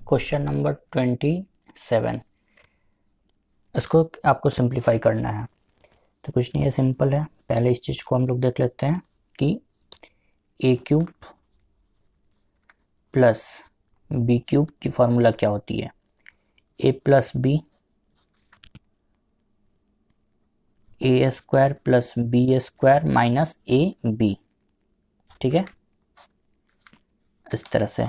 Question number 27। इसको आपको simplify करना है। तो कुछ नहीं है, सिंपल है। पहले इस चीज़ को हम लोग देख लेते हैं कि A cube plus B cube की फॉर्मूला क्या होती है। A plus B, A square plus B square minus A B. ठीक है, इस तरह से।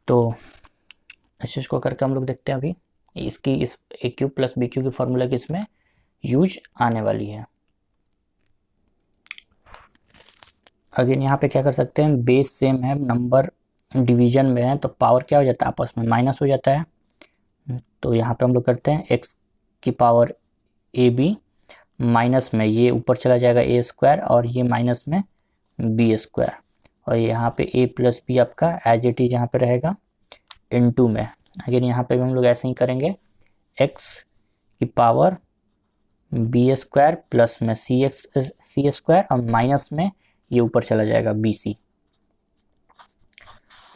तो इस चीज़ को करके हम लोग देखते हैं अभी इसकी, इस ए क्यूब प्लस बी क्यूब की फॉर्मूला की इसमें यूज आने वाली है। अगेन यहाँ पे क्या कर सकते हैं, बेस सेम है, नंबर डिवीजन में है, तो पावर क्या हो जाता है, आपस में माइनस हो जाता है। तो यहाँ पे हम लोग करते हैं एक्स की पावर ए बी, माइनस में ये ऊपर चला जाएगा ए स्क्वायर और ये माइनस में बी स्क्वायर, और यहाँ पे ए प्लस बी आपका एज इट इज यहाँ पे रहेगा इनटू में। अगेन यहाँ पे भी हम लोग ऐसे ही करेंगे, एक्स की पावर बी स्क्वायर प्लस में सी स्क्वायर और माइनस में ये ऊपर चला जाएगा बी सी।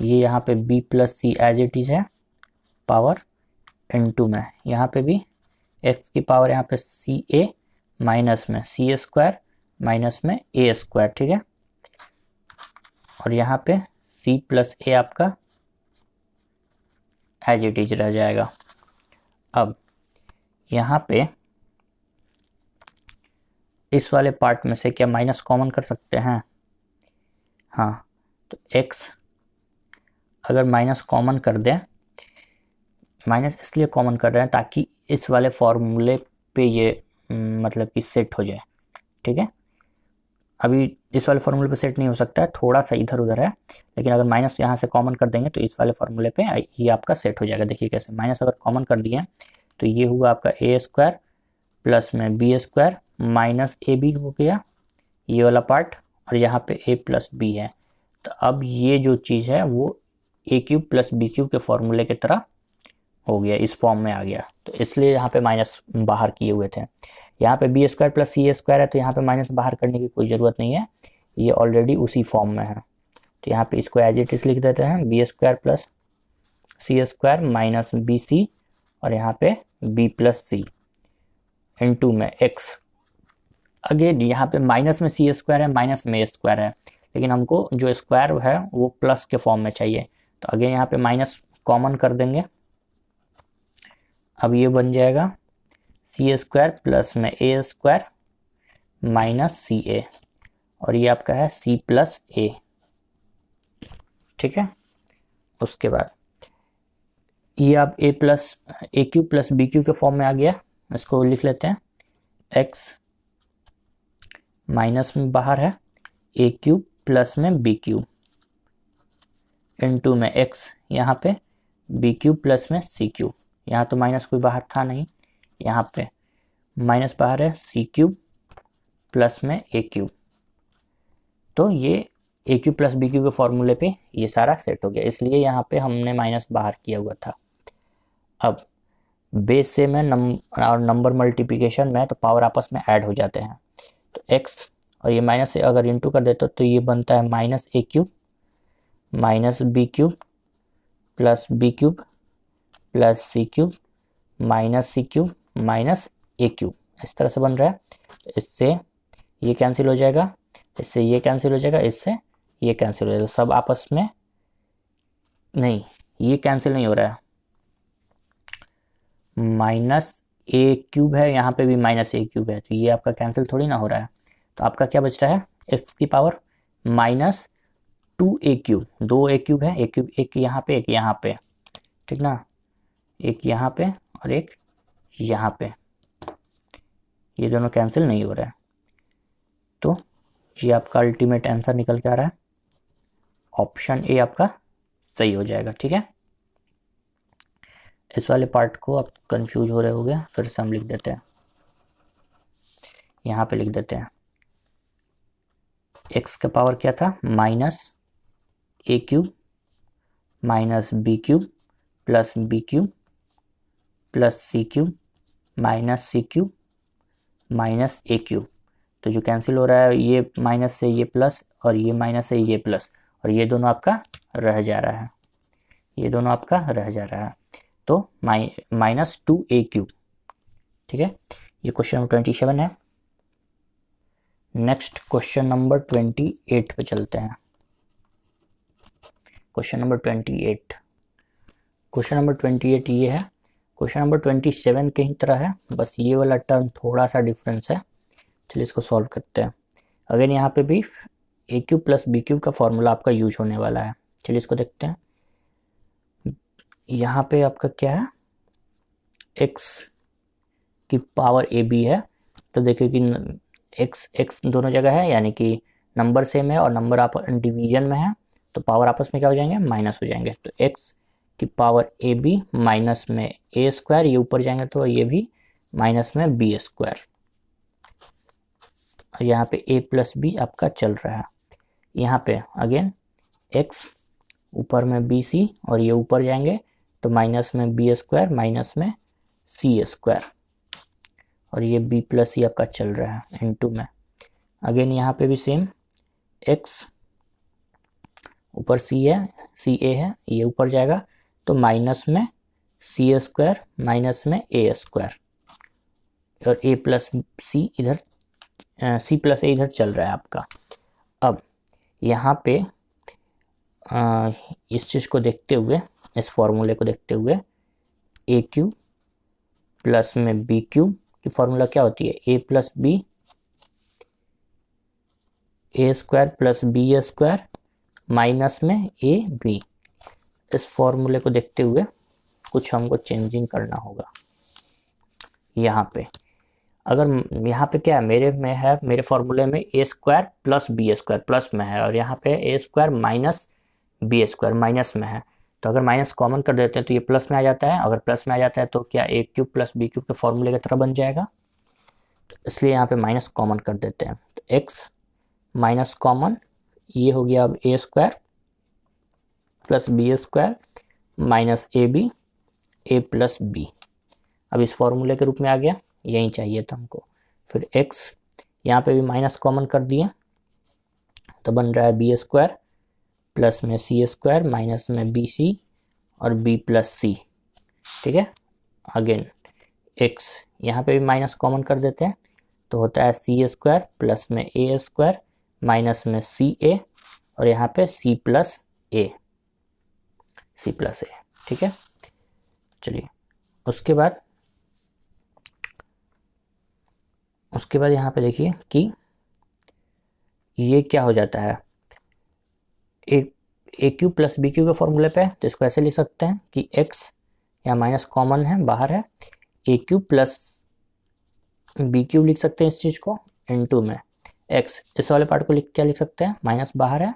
ये यहाँ पे b plus c as it is है पावर इनटू में, यहाँ पे भी x की पावर यहाँ पे सी ए माइनस में सी स्क्वायर माइनस में ए स्क्वायर। ठीक है, और यहाँ पे c प्लस ए आपका एज इट इज रह जाएगा। अब यहाँ पे इस वाले पार्ट में से क्या माइनस कॉमन कर सकते हैं? हाँ, तो x अगर माइनस कॉमन कर दें, माइनस इसलिए कॉमन कर रहे हैं ताकि इस वाले फॉर्मूले पे ये मतलब कि सेट हो जाए। ठीक है, अभी इस वाले फॉर्मूले पे सेट नहीं हो सकता है, थोड़ा सा इधर उधर है, लेकिन अगर माइनस यहाँ से कॉमन कर देंगे तो इस वाले फॉर्मूले पे ये आपका सेट हो जाएगा। देखिए कैसे, माइनस अगर कॉमन कर दिए तो ये हुआ आपका ए स्क्वायर प्लस में बी स्क्वायर माइनस ए बी हो गया ये वाला पार्ट, और यहाँ पे ए प्लस बी है। तो अब ये जो चीज़ है वो ए क्यूब प्लस बी क्यूब के फॉर्मूले की तरह हो गया, इस फॉर्म में आ गया। तो इसलिए यहाँ पे माइनस बाहर किए हुए थे। यहाँ पे बी स्क्वायर प्लस सी स्क्वायर है, तो यहाँ पे माइनस बाहर करने की कोई ज़रूरत नहीं है, ये ऑलरेडी उसी फॉर्म में है। तो यहाँ पे इसको एज इट इज लिख देते हैं, बी स्क्वायर प्लस सी स्क्वायर माइनस बी सी, और यहाँ पे बी प्लस सी इनटू में एक्स। अगेन यहाँ पे माइनस में सी स्क्वायर है, माइनस में ए स्क्वायर है, लेकिन हमको जो स्क्वायर है वो प्लस के फॉर्म में चाहिए। तो अगेन यहाँ पे माइनस कॉमन कर देंगे, अब ये बन जाएगा सी स्क्वायर प्लस में ए स्क्वायर माइनस सी ए, और ये आपका है सी प्लस ए। ठीक है, उसके बाद ये आप ए क्यूब प्लस बी क्यूब के फॉर्म में आ गया। इसको लिख लेते हैं, एक्स माइनस में बाहर है ए क्यूब प्लस में बी क्यूब इनटू में एक्स, यहाँ पे बी क्यूब प्लस में सी क्यूब। यहाँ तो माइनस कोई बाहर था नहीं, यहाँ पे माइनस बाहर है सी क्यूब प्लस में ए क्यूब। तो ये ए क्यूब प्लस बी क्यूब के फॉर्मूले पे ये सारा सेट हो गया, इसलिए यहाँ पे हमने माइनस बाहर किया हुआ था। अब बेस से में और नंबर मल्टीप्लिकेशन में तो पावर आपस में ऐड हो जाते हैं। तो x और ये माइनस से अगर इंटू कर देते तो ये बनता है minus A cube minus B cube plus B cube plus C cube minus C cube minus A cube. इस तरह से बन रहा है। इससे ये कैंसिल हो जाएगा, इससे ये कैंसिल हो जाएगा, इससे ये कैंसिल हो जाएगा, सब आपस में नहीं, ये कैंसिल नहीं हो रहा है। माइनस ए क्यूब है, यहाँ पे भी माइनस ए क्यूब है, तो ये आपका कैंसिल थोड़ी ना हो रहा है। तो आपका क्या बच रहा है, एक्स की power minus 2a cube, 2a cube है, ए क्यूब एक यहाँ पे एक यहाँ पे, ठीक ना, एक यहाँ पे और एक यहाँ पे, ये दोनों कैंसिल नहीं हो रहा है। तो ये आपका अल्टीमेट आंसर निकल के आ रहा है, ऑप्शन ए आपका सही हो जाएगा। ठीक है, इस वाले पार्ट को आप कंफ्यूज हो रहे होगे, फिर से हम लिख देते हैं, यहाँ पे लिख देते हैं, एक्स का पावर क्या था, minus A cube minus B cube plus B cube plus C cube minus C cube minus A cube. तो जो कैंसिल हो रहा है ये माइनस से ये प्लस और ये माइनस से ये प्लस, और ये दोनों आपका रह जा रहा है, ये दोनों आपका रह जा रहा है, तो -2a³। ठीक है, ये क्वेश्चन नंबर 27 है। नेक्स्ट क्वेश्चन नंबर 28 पे चलते हैं। क्वेश्चन नंबर 28 ये है। क्वेश्चन नंबर 27 के ही तरह है, बस ये वाला टर्म थोड़ा सा डिफरेंस है। चलिए इसको सॉल्व करते हैं। अगेन यहाँ पे भी a³ प्लस b³ का फॉर्मूला आपका यूज होने वाला है। चलिए इसको देखते हैं। यहाँ पे आपका क्या है, x की पावर ab है, तो देखिए कि x दोनों जगह है, यानी कि नंबर सेम है और नंबर आप डिवीजन में है, तो पावर आपस में क्या हो जाएंगे, माइनस हो जाएंगे। तो x की पावर ab माइनस में a², ये ऊपर जाएंगे तो ये भी माइनस में b²। यहाँ पे a प्लस b आपका चल रहा है। यहाँ पे अगेन x ऊपर में bc और ये ऊपर जाएंगे तो माइनस में b² माइनस में c², और ये b प्लस c आपका चल रहा है इनटू में। अगेन यहाँ पे भी सेम, x ऊपर c है, ca है, ये ऊपर जाएगा तो माइनस में c² माइनस में a², और a प्लस c इधर c प्लस a इधर चल रहा है आपका। अब यहाँ पे इस चीज़ को देखते हुए, इस फॉर्मूले को देखते हुए a³ प्लस में b³ की फॉर्मूला क्या होती है, a plus b a² plus b² minus में ab। इस फॉर्मूले को देखते हुए कुछ हमको चेंजिंग करना होगा। यहाँ पे अगर यहाँ पे क्या है, मेरे फॉर्मूले में a² प्लस b² प्लस में है, और यहाँ पे a² माइनस b² माइनस में है। तो अगर माइनस कॉमन कर देते हैं तो ये प्लस में आ जाता है, अगर प्लस में आ जाता है तो क्या a³ प्लस b³ के फॉर्मूले की तरह बन जाएगा। तो इसलिए यहाँ पे माइनस कॉमन कर देते हैं। तो x माइनस कॉमन, ये हो गया अब a² plus b² minus ab a plus b। अब इस फॉर्मूले के रूप में आ गया, यही चाहिए था हमको। फिर x यहाँ पे भी माइनस कॉमन कर दिए तो बन रहा है b² प्लस में c² माइनस में bc और b प्लस c। ठीक है, अगेन x यहाँ पे भी माइनस कॉमन कर देते हैं तो होता है c² प्लस में a² माइनस में ca, और यहाँ पे c प्लस a। ठीक है, चलिए उसके बाद यहाँ पे देखिए कि ये क्या हो जाता है, a³ प्लस b³ के फॉर्मूले पे, तो इसको ऐसे लिख सकते हैं कि x यहाँ माइनस कॉमन है, बाहर है, a³ प्लस b³ लिख सकते हैं इस चीज़ को, इनटू में x इस वाले पार्ट को क्या लिख सकते हैं, माइनस बाहर है,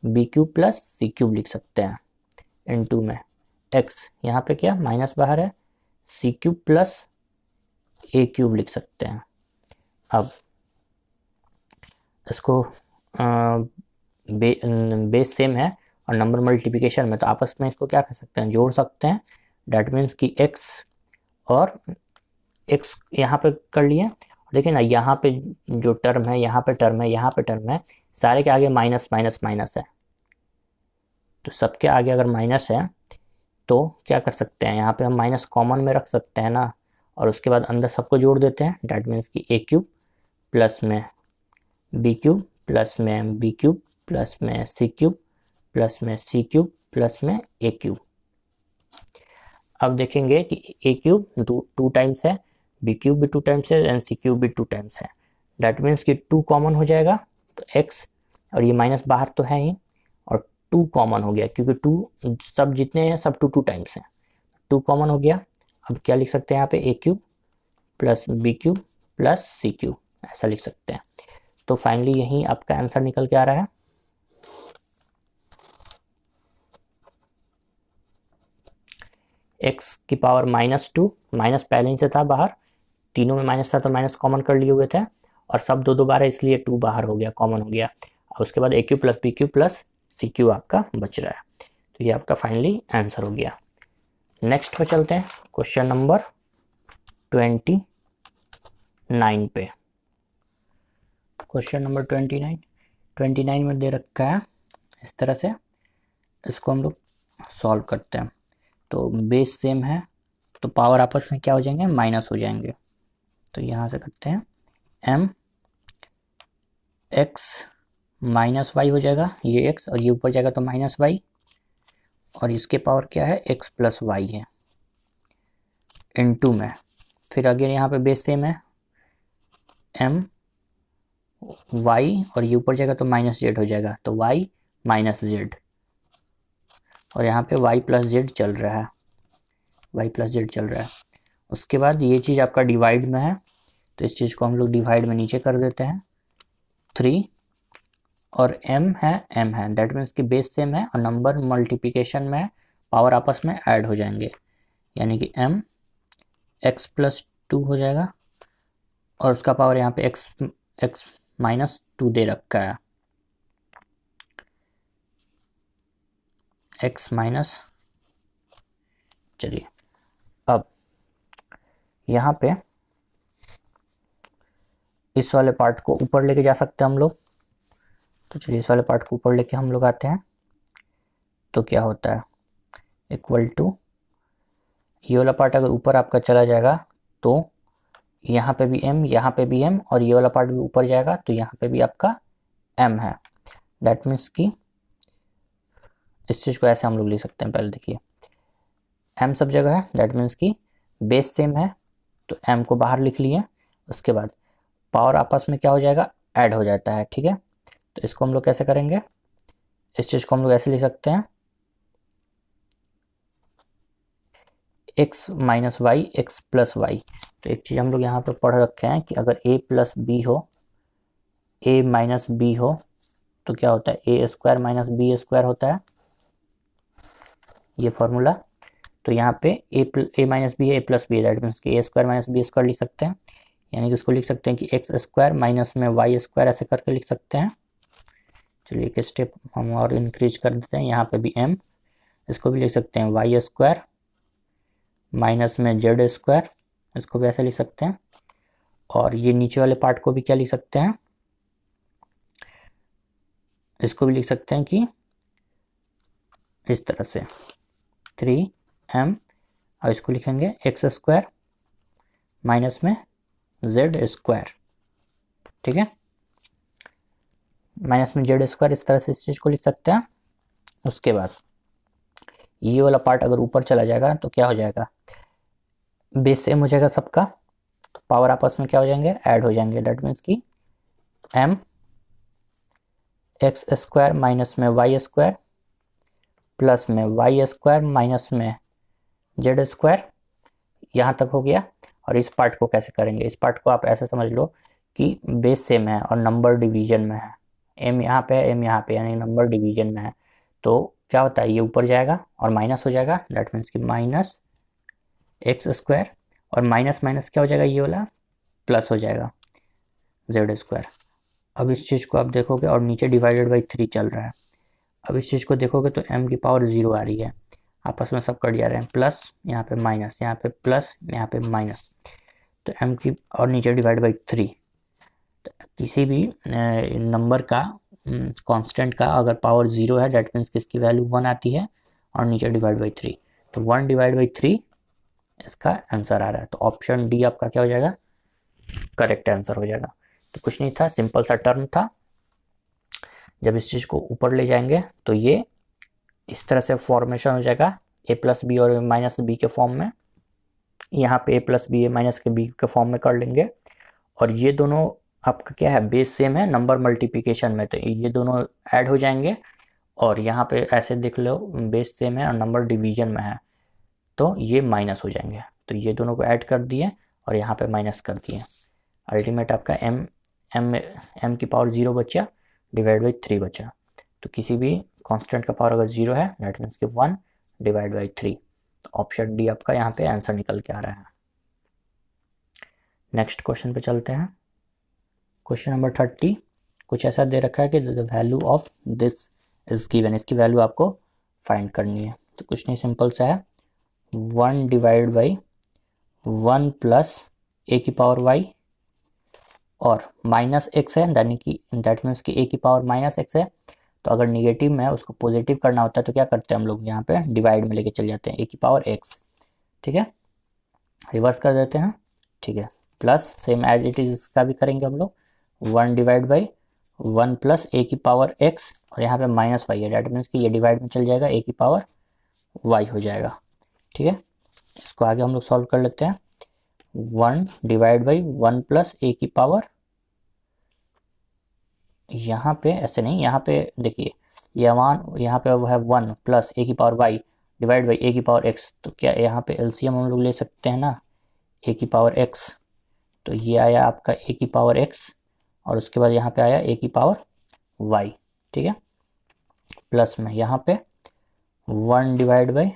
b³ प्लस c³ लिख सकते हैं, इनटू में x यहाँ पे क्या माइनस बाहर है, c³ प्लस a³ लिख सकते हैं। अब इसको बेस सेम है और नंबर मल्टीप्लिकेशन में, तो आपस में इसको क्या कर सकते हैं, जोड़ सकते हैं। डैट मीन्स कि x और x यहाँ पे कर लिए। देखिए ना, यहाँ पे जो टर्म है, यहाँ पे टर्म है, यहाँ पे टर्म है, सारे के आगे माइनस माइनस माइनस है। तो सबके आगे अगर माइनस है तो क्या कर सकते हैं, यहाँ पे हम माइनस कॉमन में रख सकते हैं ना, और उसके बाद अंदर सबको जोड़ देते हैं। डैट मीन्स कि a³ प्लस में b³ प्लस में b³ प्लस में c³ प्लस में c³ प्लस में a³। अब देखेंगे कि a³ टू टाइम्स है, b³ भी 2 टाइम्स है एंड c³ भी 2 टाइम्स है। डैट मीन्स कि 2 कॉमन हो जाएगा, तो x और ये माइनस बाहर तो है ही, और 2 कॉमन हो गया क्योंकि 2 सब जितने हैं सब 2 टाइम्स हैं, 2 कॉमन हो गया। अब क्या लिख सकते हैं यहाँ पे, a³ plus b³ plus c³, ऐसा लिख सकते हैं। तो फाइनली यही आपका आंसर निकल के आ रहा है। x की पावर -2, माइनस पहले ही से था बाहर, तीनों में माइनस था तो माइनस कॉमन कर लिए हुए थे, और सब दो बार है इसलिए 2 बाहर हो गया, कॉमन हो गया। और उसके बाद a³ plus b³ plus c³ आपका बच रहा है। तो ये आपका फाइनली आंसर हो गया। नेक्स्ट पे चलते हैं, क्वेश्चन नंबर 29 पे। क्वेश्चन नंबर 29 में दे रखा है इस तरह से, इसको हम लोग सॉल्व करते हैं। तो बेस सेम है तो पावर आपस में क्या हो जाएंगे, माइनस हो जाएंगे। तो यहाँ से करते हैं एम एक्स माइनस वाई हो जाएगा, ये x और ये ऊपर जाएगा तो माइनस वाई, और इसके पावर क्या है, x प्लस वाई है इनटू में। फिर अगेन यहाँ पे बेस सेम है, m y और ये ऊपर जाएगा तो माइनस जेड हो जाएगा, तो y माइनस जेड, और यहाँ पे y प्लस जेड चल रहा है, y प्लस जेड चल रहा है। उसके बाद ये चीज़ आपका डिवाइड में है तो इस चीज़ को हम लोग डिवाइड में नीचे कर देते हैं, 3 और m है, दैट मीन्स कि बेस सेम है और नंबर मल्टीप्लिकेशन में पावर आपस में ऐड हो जाएंगे, यानी कि m x प्लस 2 हो जाएगा और उसका पावर यहाँ पे x माइनस 2 दे रखा है, x माइनस। चलिए अब यहाँ पे इस वाले पार्ट को ऊपर लेके जा सकते हैं हम लोग। तो चलिए इस वाले पार्ट को ऊपर लेके हम लोग आते हैं, तो क्या होता है, इक्वल टू ये वाला पार्ट अगर ऊपर आपका चला जाएगा तो यहाँ पे भी m, यहाँ पे भी m, और ये वाला पार्ट भी ऊपर जाएगा तो यहाँ पे भी आपका m है। दैट मीन्स कि इस चीज़ को ऐसे हम लोग लिख सकते हैं, पहले देखिए m सब जगह है, दैट मीन्स कि बेस सेम है तो m को बाहर लिख लिए, उसके बाद पावर आपस में क्या हो जाएगा, ऐड हो जाता है, ठीक है। तो इसको हम लोग कैसे करेंगे, इस चीज़ को हम लोग ऐसे लिख सकते हैं, x minus y x plus y. तो एक चीज़ हम लोग यहाँ पे पढ़ रखे हैं कि अगर a प्लस बी हो, a माइनस बी हो तो क्या होता है, ए स्क्वायर माइनस बी स्क्वायर होता है, ये फॉर्मूला। तो यहाँ पे a माइनस बी है, a प्लस बी है, दैट मीन्स कि ए स्क्वायर माइनस बी स्क्वायर लिख सकते हैं, यानी कि इसको लिख सकते हैं कि एक्स स्क्वायर माइनस में वाई स्क्वायर ऐसे करके लिख सकते हैं। चलिए एक स्टेप हम और इंक्रीज कर देते हैं, यहाँ पे भी m, इसको भी लिख सकते हैं वाई स्क्वायर माइनस में जेड स्क्वायर, इसको भी ऐसे लिख सकते हैं। और ये नीचे वाले पार्ट को भी क्या लिख सकते हैं, इसको भी लिख सकते हैं कि इस तरह से 3m, और इसको लिखेंगे एक्स स्क्वायर माइनस में जेड स्क्वायर, ठीक है, माइनस में जेड स्क्वायर, इस तरह से इस चीज़ को लिख सकते हैं। उसके बाद ये वाला पार्ट अगर ऊपर चला जाएगा तो क्या हो जाएगा, बेस सेम हो जाएगा सबका, पावर आपस में क्या हो जाएंगे, ऐड हो जाएंगे, दैट मीन्स कि m एक्स स्क्वायर माइनस में वाई स्क्वायर प्लस में वाई स्क्वायर माइनस में जेड स्क्वायर, यहाँ तक हो गया। और इस पार्ट को कैसे करेंगे, इस पार्ट को आप ऐसे समझ लो कि बेस सेम है और नंबर डिवीजन में है, m यहाँ पे है, m यहाँ पे, यानी नंबर डिवीजन में है। तो क्या होता है, ये ऊपर जाएगा और माइनस हो जाएगा, दैट मीन्स कि माइनस एक्स स्क्वायर, और माइनस माइनस क्या हो जाएगा, ये वाला प्लस हो जाएगा जेड स्क्वायर। अब इस चीज़ को आप देखोगे और नीचे डिवाइडेड बाई 3 चल रहा है, अब इस चीज़ को देखोगे तो m की पावर 0 आ रही है, आपस में सब कट जा रहे हैं, प्लस यहाँ पे माइनस, यहाँ पे प्लस, यहाँ पे माइनस, तो m की और नीचे डिवाइड बाई 3। तो किसी भी नंबर का कांस्टेंट का अगर पावर 0 है, डेट मीन्स कि इसकी वैल्यू 1 आती है, और नीचे डिवाइड बाई 3, तो 1 डिवाइड बाई 3 इसका आंसर आ रहा है। तो ऑप्शन डी आपका क्या हो जाएगा, करेक्ट आंसर हो जाएगा। तो कुछ नहीं था, सिंपल सा टर्म था, जब इस चीज़ को ऊपर ले जाएंगे तो ये इस तरह से फॉर्मेशन हो जाएगा, a प्लस बी और माइनस बी के फॉर्म में, यहाँ पे a प्लस बी माइनस के बी के फॉर्म में कर लेंगे। और ये दोनों आपका क्या है, बेस सेम है नंबर मल्टीप्लिकेशन में, तो ये दोनों ऐड हो जाएंगे। और यहाँ पे ऐसे देख लो, बेस सेम है और नंबर डिवीजन में है, तो ये माइनस हो जाएंगे। तो ये दोनों को ऐड कर दिए और यहाँ पे माइनस कर दिए, अल्टीमेट आपका m की पावर 0 बचा, डिवाइड बाई 3 बचा। तो किसी भी कांस्टेंट का पावर अगर 0 है, दैट मीन्स कि 1 डिवाइड बाई 3। तो ऑप्शन डी आपका यहाँ पे आंसर निकल के आ रहा है। नेक्स्ट क्वेश्चन पे चलते हैं। क्वेश्चन नंबर 30 कुछ ऐसा दे रखा है कि the value of this is given, इसकी वैल्यू आपको फाइंड करनी है। तो कुछ नहीं, सिंपल सा है, 1 डिवाइड बाई 1 प्लस ए की पावर वाई और माइनस एक्स है, यानी कि दैट मीन्स कि ए की पावर माइनस एक्स है। तो अगर निगेटिव में उसको पॉजिटिव करना होता है तो क्या करते हैं हम लोग, यहाँ पे डिवाइड में लेके चले जाते हैं ए की पावर एक्स। ठीक है, रिवर्स कर देते हैं। ठीक है, plus same as it is इसका भी करेंगे हम लोग, 1 डिवाइड बाई 1 प्लस ए की पावर एक्स, और यहाँ पे माइनस वाई है, डैट मीन्स कि ये डिवाइड में चल जाएगा, ए की पावर वाई हो जाएगा। ठीक है, इसको आगे हम लोग सॉल्व कर लेते हैं। 1 डिवाइड बाई 1 प्लस ए की पावर, यहाँ पे ऐसे नहीं, यहाँ पे देखिए ये मान, यहाँ पे वो है 1 प्लस ए की पावर वाई डिवाइड बाई ए की पावर एक्स। तो क्या यहाँ पे एलसीएम हम लोग ले सकते हैं ना, ए की पावर एक्स। तो ये आया आपका ए की पावर एक्स, और उसके बाद यहाँ पे आया ए की पावर वाई। ठीक है, प्लस में यहाँ पे 1 डिवाइड बाई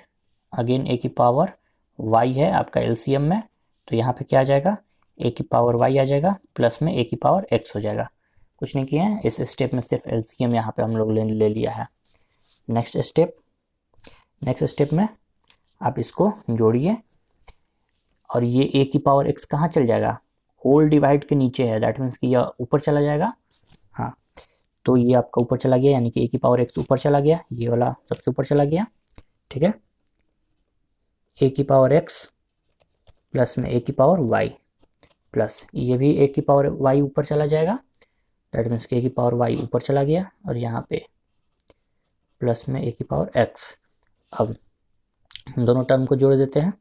अगेन ए की पावर वाई है आपका एलसीएम में, तो यहाँ पे क्या आ जाएगा, ए की पावर वाई आ जाएगा, प्लस में ए की पावर एक्स हो जाएगा। कुछ नहीं किया है, इस स्टेप में सिर्फ एलसीएम यहाँ पे हम लोग ले लिया है। नेक्स्ट स्टेप में आप इसको जोड़िए, और ये ए की पावर एक्स कहाँ चल जाएगा, होल डिवाइड के नीचे है, दैट मीन्स कि यह ऊपर चला जाएगा। हाँ, तो ये आपका ऊपर चला गया, यानी कि ए की पावर एक्स ऊपर चला गया, ये वाला सबसे ऊपर चला गया। ठीक है, ए की पावर एक्स प्लस में ए की पावर वाई, प्लस ये भी ए की पावर वाई ऊपर चला जाएगा, दैट मीन्स ए की पावर वाई ऊपर चला गया, और यहाँ पे प्लस में ए की पावर एक्स। अब दोनों टर्म को जोड़ देते हैं,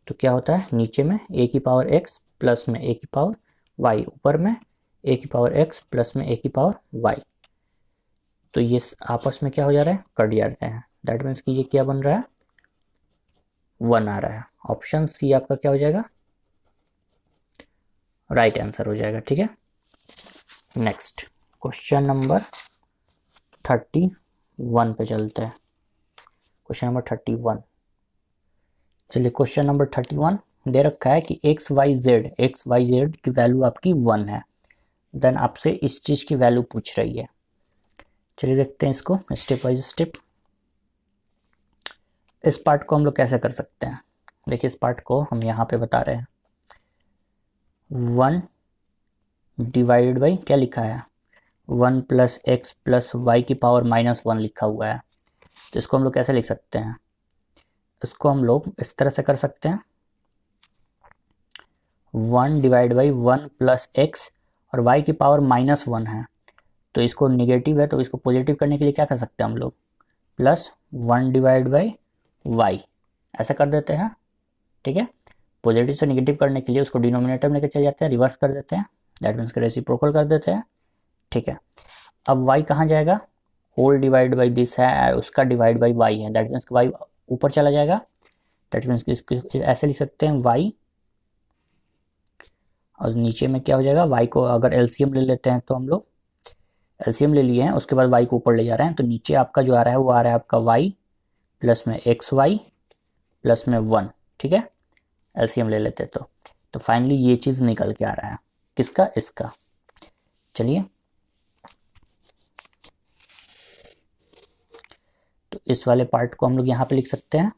तो क्या होता है, नीचे में ए की पावर एक्स प्लस में ए की पावर वाई, ऊपर में ए की पावर एक्स प्लस में ए की पावर वाई। तो ये आपस में क्या हो जा रहा है, कट जाते हैं, दैट मीन्स कि ये क्या बन रहा है, 1 आ रहा है। ऑप्शन सी आपका क्या हो जाएगा, राइट आंसर हो जाएगा। ठीक है, नेक्स्ट क्वेश्चन नंबर 31 पे चलते हैं। क्वेश्चन नंबर 31, चलिए क्वेश्चन नंबर 31 दे रखा है कि एक्स वाई जेड की वैल्यू आपकी 1 है, देन आपसे इस चीज़ की वैल्यू पूछ रही है। चलिए देखते हैं इसको स्टेप बाय स्टेप। इस पार्ट को हम लोग कैसे कर सकते हैं, देखिए इस पार्ट को हम यहाँ पे बता रहे हैं, 1 डिवाइडेड बाई क्या लिखा है, 1 प्लस एक्स प्लस वाई की पावर -1 लिखा हुआ है। तो इसको हम लोग कैसे लिख सकते हैं, इसको हम लोग इस तरह से कर सकते हैं, 1 डिवाइड बाई 1 प्लस एक्स, और y की पावर -1 है, तो इसको निगेटिव है तो इसको पॉजिटिव करने के लिए क्या कर सकते हैं हम लोग, प्लस 1 डिवाइड बाई वाई, ऐसा कर देते हैं। ठीक है, पॉजिटिव से निगेटिव करने के लिए उसको डिनोमिनेटर में लेकर चले जाते हैं, रिवर्स कर देते हैं, दैट मीन्स रेसिप्रोकल कर देते हैं। ठीक है, अब y कहाँ जाएगा, होल डिवाइड बाई दिस है, उसका डिवाइड बाई y है, दैट मीन्स y ऊपर चला जाएगा, दैट मीन्स इसको ऐसे लिख सकते हैं y, और नीचे में क्या हो जाएगा, y को अगर एलसीएम ले लेते हैं, तो हम लोग एलसीएम ले लिए हैं, उसके बाद y को ऊपर ले जा रहे हैं, तो नीचे आपका जो आ रहा है वो आ रहा है आपका y प्लस में एक्स वाई प्लस में 1। ठीक है, एलसीएम ले लेते हैं तो फाइनली ये चीज़ निकल के आ रहा है, किसका, इसका। चलिए, तो इस वाले पार्ट को हम लोग यहाँ पे लिख सकते हैं।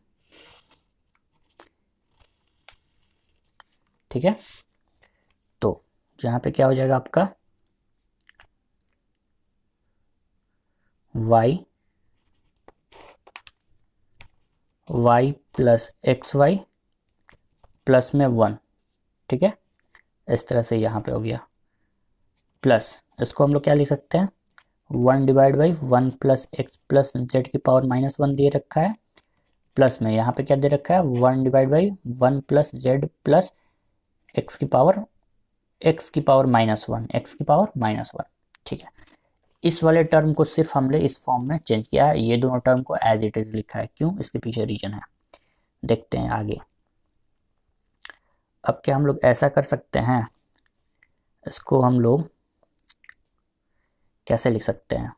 ठीक है, तो यहाँ पे क्या हो जाएगा आपका, y plus x y plus में 1। ठीक है, इस तरह से यहाँ पे हो गया, प्लस इसको हम लोग क्या लिख सकते हैं, 1 divide by 1 plus x plus z की पावर -1 दे रखा है, प्लस में यहाँ पे क्या दे रखा है, 1 divide by 1 plus z plus x की पावर -1। ठीक है, इस वाले टर्म को सिर्फ हमने इस फॉर्म में चेंज किया है, ये दोनों टर्म को एज इट इज लिखा है। क्यों, इसके पीछे रीजन है, देखते हैं आगे। अब क्या हम लोग ऐसा कर सकते हैं, इसको हम लोग कैसे लिख सकते हैं,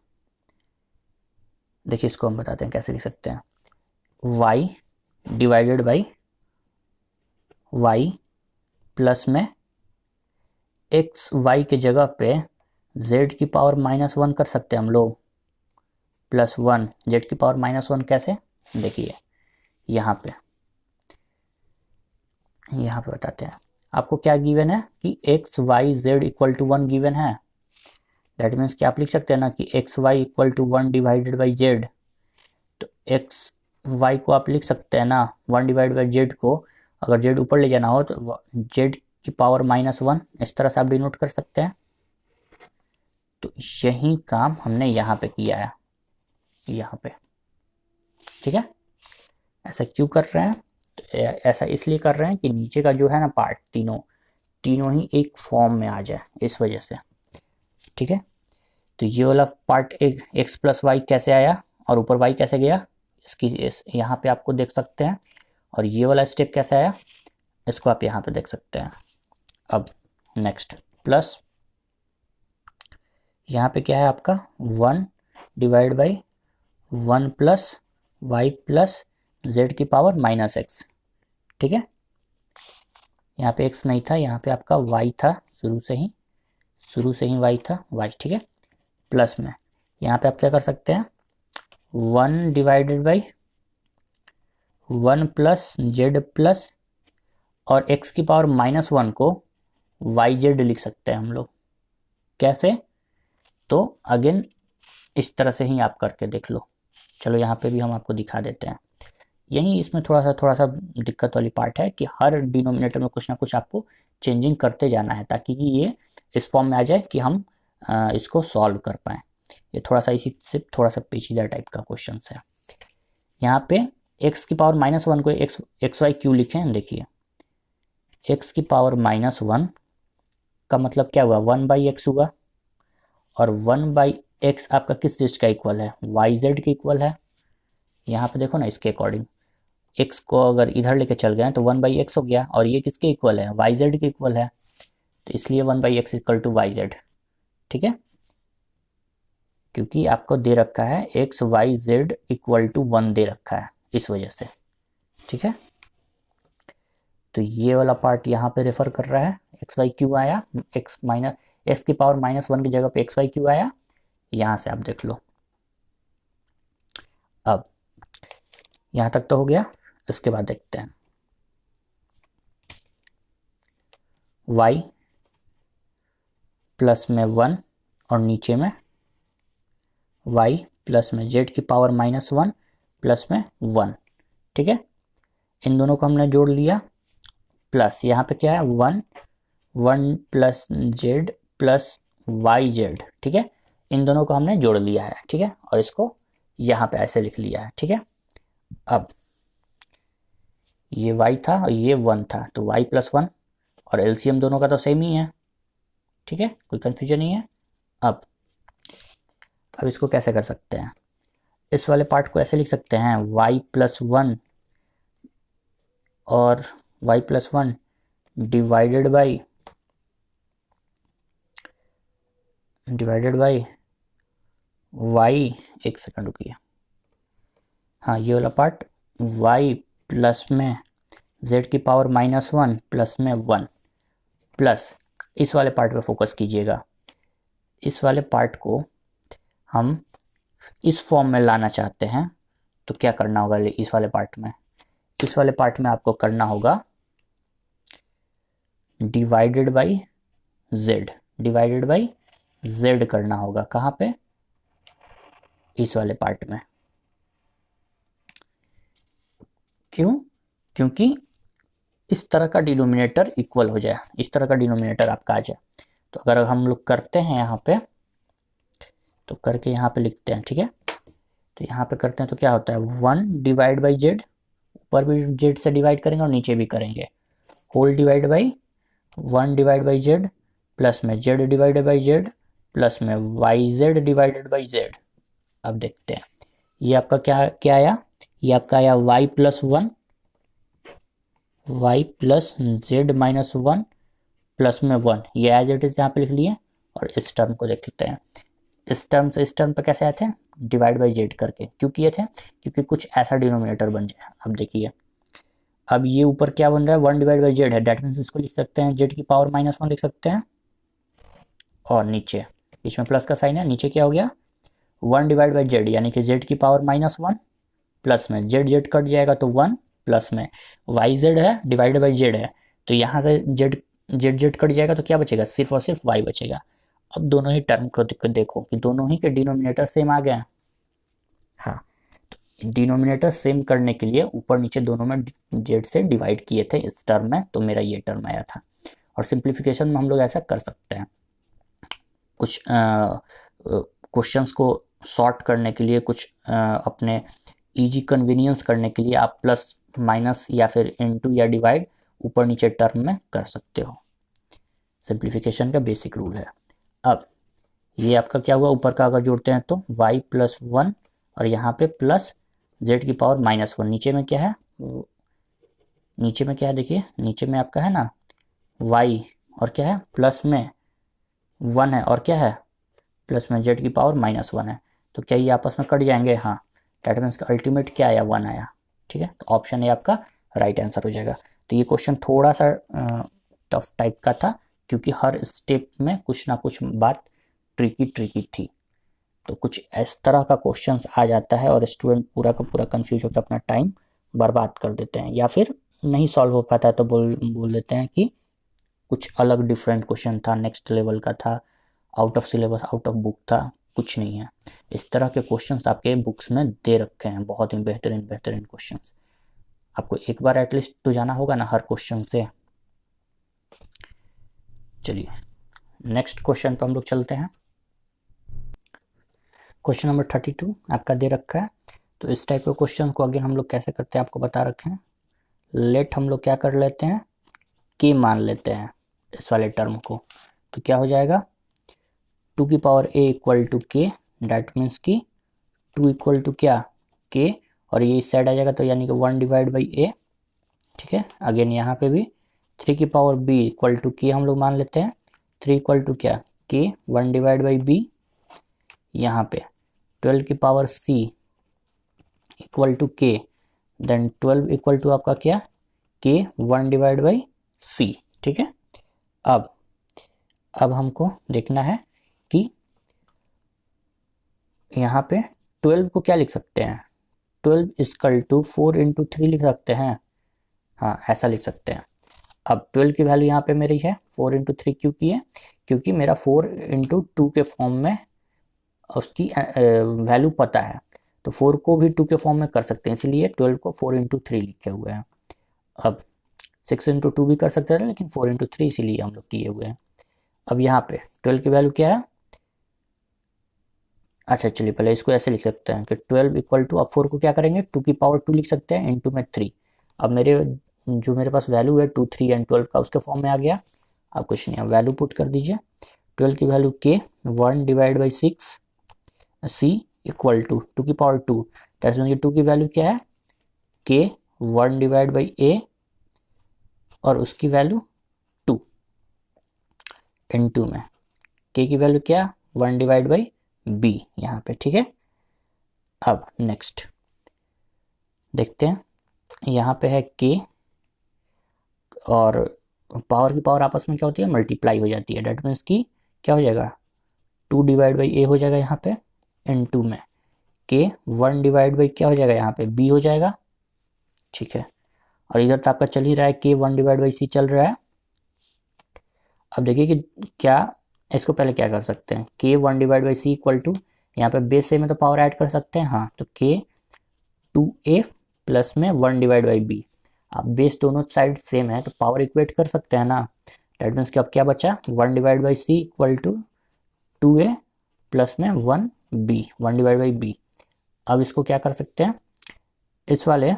देखिए इसको हम बताते हैं कैसे लिख सकते हैं, y divided by y plus में एक्स वाई के जगह पे z की पावर -1 कर सकते हैं हम लोग, प्लस 1 z की पावर -1 कैसे, देखिए यहाँ पे बताते हैं। आपको क्या गिवन है कि x y z equal to 1 given है। दैट मीन्स कि आप लिख सकते हैं ना कि x y equal to 1 divided by z. तो एक्स वाई को आप लिख सकते हैं ना 1 डिवाइड बाई जेड को, अगर जेड ऊपर ले जाना हो तो जेड की पावर -1 इस तरह से आप डिनोट कर सकते हैं। तो यही काम हमने यहाँ पे किया है, यहाँ पे, ठीक है। ऐसा क्यों कर रहे हैं? तो ऐसा इसलिए कर रहे हैं कि नीचे का जो है ना पार्ट तीनों ही एक फॉर्म में आ जाए, इस वजह से, ठीक है। तो ये वाला पार्ट एक एक्स प्लस वाई कैसे आया और ऊपर वाई कैसे गया, यहाँ पे आपको देख सकते हैं। और ये वाला स्टेप कैसे आया, इसको आप यहाँ पे देख सकते हैं। अब नेक्स्ट प्लस, यहाँ पे क्या है आपका 1 divide by 1 plus y plus z की पावर -x, ठीक है। यहाँ पे x नहीं था, यहाँ पे आपका y था, शुरू से ही y था, y, ठीक है। प्लस में यहाँ पे आप क्या कर सकते हैं 1 divided by 1 plus z plus, और x की पावर -1 को yz लिख सकते हैं हम लोग। कैसे? तो अगेन इस तरह से ही आप करके देख लो। चलो यहाँ पे भी हम आपको दिखा देते हैं। यही इसमें थोड़ा सा दिक्कत वाली पार्ट है कि हर डिनोमिनेटर में कुछ ना कुछ आपको चेंजिंग करते जाना है ताकि ये इस फॉर्म में आ जाए कि हम इसको सॉल्व कर पाएँ। ये थोड़ा सा इसी से थोड़ा सा पेचीदा टाइप का क्वेश्चन है। यहाँ पे x की पावर -1 को एक्स वाई क्यों लिखें, देखिए x की पावर -1 का मतलब क्या हुआ 1/x हुआ, और 1/x आपका किस चीज़ का इक्वल है, yz के इक्वल है। यहाँ पे देखो ना, इसके अकॉर्डिंग x को अगर इधर लेके चल गए तो 1/x हो गया, और ये किसके इक्वल है, yz के इक्वल है, तो इसलिए 1/x इक्वल टू yz, ठीक है। क्योंकि आपको दे रखा है x y z equal to 1 दे रखा है, इस वजह से, ठीक है। तो ये वाला पार्ट यहाँ पे रेफर कर रहा है एक्स वाई क्यों आया, एक्स की पावर -1 की जगह पे एक्स वाई क्यों आया, यहाँ से आप देख लो। अब यहाँ तक तो हो गया, इसके बाद देखते हैं y प्लस में 1 और नीचे में y प्लस में z की पावर -1 प्लस में 1, ठीक है। इन दोनों को हमने जोड़ लिया, प्लस यहाँ पे क्या है 1 plus z plus y z, ठीक है। इन दोनों को हमने जोड़ लिया है, ठीक है, और इसको यहाँ पे ऐसे लिख लिया है, ठीक है। अब ये y था और ये 1 था, तो y प्लस 1, और एलसीएम दोनों का तो सेम ही है, ठीक है, कोई कन्फ्यूजन नहीं है। अब इसको कैसे कर सकते हैं, इस वाले पार्ट को ऐसे लिख सकते हैं y प्लस 1 और y plus 1 divided by y, एक सेकंड रुकिए, हाँ ये वाला पार्ट y प्लस में z की पावर -1 प्लस में 1, प्लस इस वाले पार्ट पे फोकस कीजिएगा। इस वाले पार्ट को हम इस फॉर्म में लाना चाहते हैं, तो क्या करना होगा इस वाले पार्ट में, आपको करना होगा डिवाइडेड बाई z करना होगा। कहाँ पे, इस वाले पार्ट में। क्यों? क्योंकि इस तरह का डिनोमिनेटर इक्वल हो जाए, इस तरह का डिनोमिनेटर आपका आ जाए। तो अगर हम लोग करते हैं यहाँ पे, तो करके यहाँ पे लिखते हैं, ठीक है। तो यहाँ पे करते हैं तो क्या होता है 1 डिवाइड बाई जेड, ऊपर भी जेड से डिवाइड करेंगे और नीचे भी करेंगे, whole divide by 1 divide by Z plus में Z divided by Z plus में Y Z divided by Z. अब देखते हैं ये आपका क्या आया, ये आपका आया y plus 1, y plus Z minus 1 plus में 1, ये एज इट इज यहाँ पे लिख लिए। और इस टर्म को देख लेते हैं, इस टर्म से इस टर्म पे कैसे आए थे, डिवाइड बाई जेड करके। क्यों किए थे, क्योंकि कुछ ऐसा डिनोमिनेटर बन जाए। अब देखिए, अब ये ऊपर क्या बन रहा है 1 डिवाइड बाई जेड है, डेट मीन्स इसको लिख सकते हैं जेड की पावर -1 लिख सकते हैं, और नीचे बीच में प्लस का साइन है, नीचे क्या हो गया 1 डिवाइड बाई जेड, यानी कि जेड की पावर -1 प्लस में जेड कट जाएगा तो 1 प्लस में वाई जेड है डिवाइडेड बाई जेड है, तो यहाँ से जेड जेड जेड कट जाएगा तो क्या बचेगा, सिर्फ और सिर्फ वाई बचेगा। अब दोनों ही टर्म को देखो कि दोनों ही के डिनोमिनेटर सेम आ गए हैं। हाँ, तो डिनोमिनेटर सेम करने के लिए ऊपर नीचे दोनों में जेड से डिवाइड किए थे इस टर्म में, तो मेरा ये टर्म आया था। और सिंप्लीफिकेशन में हम लोग ऐसा कर सकते हैं, कुछ क्वेश्चंस को सॉर्ट करने के लिए, कुछ अपने इजी कन्वीनियंस करने के लिए आप प्लस माइनस या फिर इनटू या डिवाइड ऊपर नीचे टर्म में कर सकते हो। सिंप्लीफिकेशन का बेसिक रूल है। अब ये आपका क्या हुआ, ऊपर का अगर जोड़ते हैं तो y प्लस 1 और यहाँ पे प्लस z की पावर -1। नीचे में क्या है, नीचे में क्या है देखिए, नीचे में आपका है ना y और क्या है प्लस में 1 है और क्या है प्लस में z की पावर -1 है। तो क्या ये आपस में कट जाएंगे, हाँ, डेट मीन्स का अल्टीमेट क्या आया, 1 आया। ठीक है, तो ऑप्शन ए आपका राइट आंसर हो जाएगा। तो ये क्वेश्चन थोड़ा सा टफ टाइप का था, क्योंकि हर स्टेप में कुछ ना कुछ बात ट्रिकी थी। तो कुछ इस तरह का क्वेश्चंस आ जाता है और स्टूडेंट पूरा का पूरा कंफ्यूज होकर अपना टाइम बर्बाद कर देते हैं, या फिर नहीं सॉल्व हो पाता है तो बोल देते हैं कि कुछ अलग डिफरेंट क्वेश्चन था, नेक्स्ट लेवल का था, out of syllabus, out of book था। कुछ नहीं है, इस तरह के क्वेश्चंस आपके बुक्स में दे रखे हैं, बहुत ही बेहतरीन क्वेश्चंस। आपको एक बार एटलीस्ट तो जाना होगा ना हर क्वेश्चन से। चलिए नेक्स्ट क्वेश्चन पर हम लोग चलते हैं। क्वेश्चन नंबर 32 आपका दे रखा है। तो इस टाइप के क्वेश्चन को अगेन हम लोग कैसे करते हैं आपको बता रखे हैं। लेट हम लोग क्या कर लेते हैं, के मान लेते हैं इस वाले टर्म को। तो क्या हो जाएगा, 2 की पावर a इक्वल टू के, डैट मीन्स की 2 इक्वल टू क्या, के, और ये इस साइड आ जाएगा तो यानी कि 1 डिवाइड बाई a। ठीक है, अगेन यहाँ पे भी 3 की पावर b इक्वल टू के हम लोग मान लेते हैं। 3 इक्वल टू क्या, के, 1 डिवाइड बाई b। यहाँ पे 12 की पावर c इक्वल टू के, देन 12 इक्वल टू आपका क्या, के 1 डिवाइड बाई c। ठीक है, अब हमको देखना है कि यहाँ पे 12 को क्या लिख सकते हैं, 12 इक्वल टू 4 इंटू 3 लिख सकते हैं। हाँ, ऐसा लिख सकते हैं। अब 12 की वैल्यू यहाँ पे मेरी है 4 इंटू 3, क्यों की है, क्योंकि मेरा 4 इंटू 2 के फॉर्म में उसकी वैल्यू पता है, तो 4 को भी 2 के फॉर्म में कर सकते हैं, इसीलिए 12 को 4 इंटू 3 लिखे हुए हैं। अब 6 इंटू 2 भी कर सकते थे, लेकिन 4 इंटू 3 इसीलिए हम लोग किए हुए हैं। अब यहाँ पे 12 की वैल्यू क्या है, अच्छा चलिए पहले इसको ऐसे लिख सकते हैं कि 12 इक्वल टू, अब 4 को क्या करेंगे 2 की पावर 2 लिख सकते हैं, इंटू में 3। अब मेरे पास वैल्यू है 2, 3 एंड 12 का, उसके फॉर्म में आ गया। अब कुछ नहीं, अब वैल्यू पुट कर दीजिए। 12 की वैल्यू के 1 divide by 6, c equal to 2 की पावर 2, दैट्स 2 की वैल्यू क्या है, के 1 डिवाइड बाई ए और उसकी वैल्यू 2 इंटू में के की वैल्यू क्या, 1 डिवाइड बाई बी यहाँ पे। ठीक है, अब नेक्स्ट देखते हैं, यहाँ पे है के और पावर की पावर आपस में क्या होती है, मल्टीप्लाई हो जाती है, डेट मीन्स की क्या हो जाएगा 2 डिवाइड बाई ए हो जाएगा यहाँ पे, इनटू में के 1 डिवाइड बाई क्या हो जाएगा यहाँ पे बी हो जाएगा। ठीक है, और इधर तो आपका चल ही रहा है के 1 डिवाइड बाई सी चल रहा है। अब देखिए कि क्या इसको पहले क्या कर सकते हैं, k 1 divide by c equal to, यहाँ पे बेस ए में तो पावर ऐड कर सकते हैं, हाँ, तो के 2a प्लस में 1 डिवाइड बाई बी। अब बेस दोनों साइड सेम है तो पावर इक्वेट कर सकते हैं ना, डेट मीन्स कि अब क्या बचा 1 divide by c equal to 2a plus में 1b, 1 डिवाइड बाई बी। अब इसको क्या कर सकते हैं, इस वाले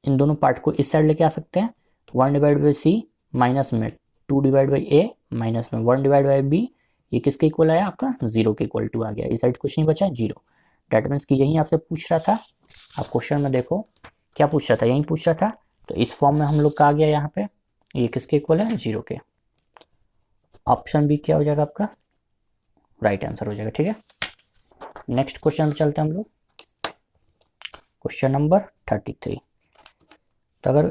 इन दोनों पार्ट को इस साइड लेके आ सकते हैं, 1 डिवाइड बाई सी माइनस में 2 डिवाइड बाई ए माइनस में 1 डिवाइड बाई बी, ये किसके इक्वल आया आपका 0 के इक्वल टू आ गया, इस साइड कुछ नहीं बचा 0। डेट मीन्स कि यही आपसे पूछ रहा था, आप क्वेश्चन में देखो क्या पूछ रहा था, यही पूछ रहा था, तो इस फॉर्म में हम लोग का आ गया यहाँ पे, ये किसके इक्वल है 0 के। ऑप्शन बी क्या हो जाएगा आपका राइट आंसर हो जाएगा। ठीक है, नेक्स्ट क्वेश्चन में चलते हैं हम लोग, क्वेश्चन नंबर 33। तो अगर